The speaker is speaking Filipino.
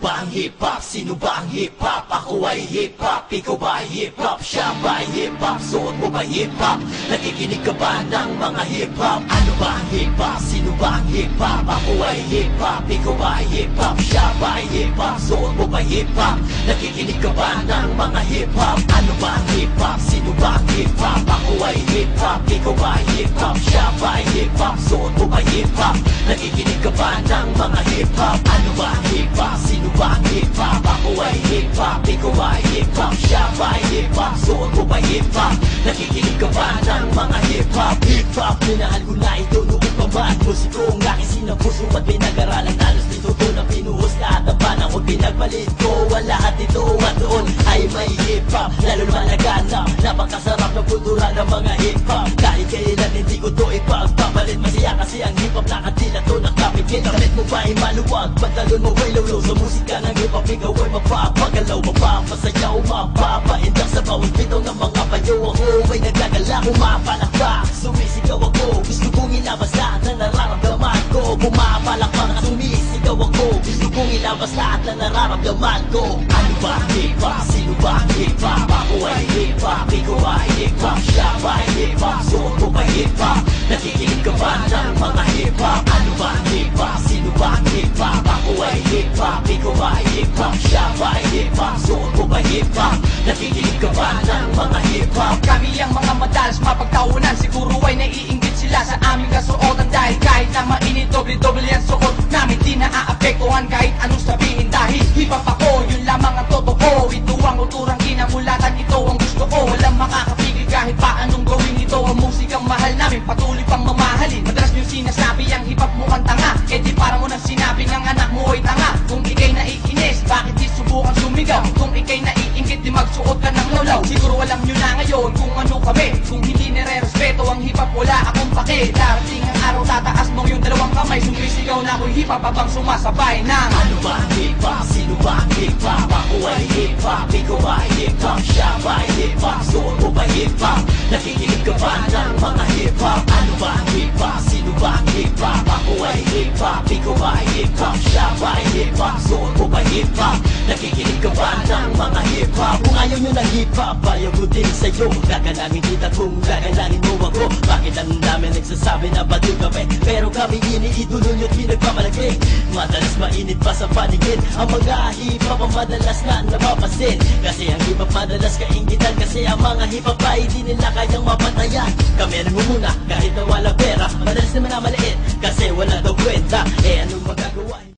ba ang hip-hop? Sino ba ang hip-hop? Ako ay hip-hop, ikaw ba ay hip-hop? Siya ba ay hip-hop? Suot mo ba hip-hop? Nakikinig ka ba ng mga hip-hop? Ano ba ang hip-hop? Sino ba ang hip-hop? Ako ay hip-hop, ikaw ba ay hip-hop? Siya ba ay hip-hop? Suot mo ba hip-hop? Nakikinig ka ba ng mga hip-hop? Ano ba ang hip-hop? Sino ba ang hip-hop? Ako ay hip-hop, ikaw ba ay hip-hop? Siya ba ay hip-hop? Suot mo ba hip-hop? Nakikinig ka ba ng mga hip-hop? Ano ba ang hip-hop? Sino ba ang hip-hop? Ako ay hip-hop, ikaw ba ay hip-hop? Siya ba ay hip-hop? Suot mo ba hip-hop? Nakikinig ka ba ng mga hip-hop? Hip-hop, minahal ko na ito noong pamahal musiko ang aking sinapuso at pinag-aralan halos dito to na pinuhos lahat ang panang ko pinagpalit ko ang lahat ito at doon ay may hip-hop lalo naman naganap napakasarap na kultura ng mga hip-hop kahit kailan hindi ko to ipagpapalit masaya kasi ang hip-hop nakatila to nakapikit kapit mo ba ay maluwag pantalon mo ay lawlaw sa musika ng hip-hop ikaw ay mapapagalaw mapapasayaw mapapaindak sa bawat bitaw ng mga payo ako ay nagagala pumapalakpak sumisigaw ako gusto kong ilabas lahat na nararamdaman ko pumapalakpak sumisigaw ako gusto kong ilabas lahat na nararamdaman ko ano ba ang hip-hop? Sino ba ang hip-hop? Ako ay hip-hop, ikaw ay hip-hop siya ba ay hip-hop? Suot mo ba hip-hop? Nakikinig ka ba ng mga hip-hop? Ano ba ang hip-hop? Sino ba ang hip-hop? Ako ay hip-hop, ikaw ay hip-hop siya ba ay hip-hop? Suot mo ba hip-hop? Nakikinig ka ba ng mga hip-hop? Kami ang mga madalas mapagtaunan siguro ay naiinggit sila sa aming kasuotan dahil kahit na mainit doble-doble ang suot namin di naaapektuhan kahit anong sabihin dahil hip-hop ako yun lamang ang totoo ito ang uturang kinamulatan ito ang gusto ko walang makakapigil kahit pa anong gawin ito ang musikang mahal namin patuloy pang mamahalin madalas nyo sinasabi ang hip-hop mo ang tanga eh di para mo nang sinabi ng anak mo ay tanga kung ikay naiinis bakit di subukan sumigaw kung ikay naiinggit di magsuot ka ng lawlaw siguro alam nyo na ngayon kung ano kami kung hindi nire-respeto ang hip-hop wala akong pake darating ang araw tataas mo yung dalawang kamay sumisigaw na ako'y hip-hop habang sumasabay ng ano ba ang hip-hop? Sino ba ang hip-hop? Ako ay hip-hop, ikaw ay hip-hop siya ba ay hip-hop? Suot mo ba hip-hop? Nakikinig ka ba ng mga hip-hop? Ano ba ang hip-hop? Sino ba ang hip-hop? Ako ay hip-hop, ikaw ay hip-hop siya ba ay hip-hop? Suot mo ba hip-hop? Nakikinig ka ba ng mga hip-hop? Kung ayaw nyo ng hip-hop, ayaw ko din sa'yo gagalangin kita kung gagalangin mo ako bakit ang dami nagsasabi na baliw kami pero kami iniidolo nyo't pinagpamalaki madalas mainit pa sa paningin ang mga hip-hop ang madalas na napapasin kasi ang hip-hop madalas kaingitan kasi ang mga hip-hop ay di nila kayang mapatayan kami nangunguna kahit na wala pera madalas naman na maliit kasi wala daw kwenta anong magagawa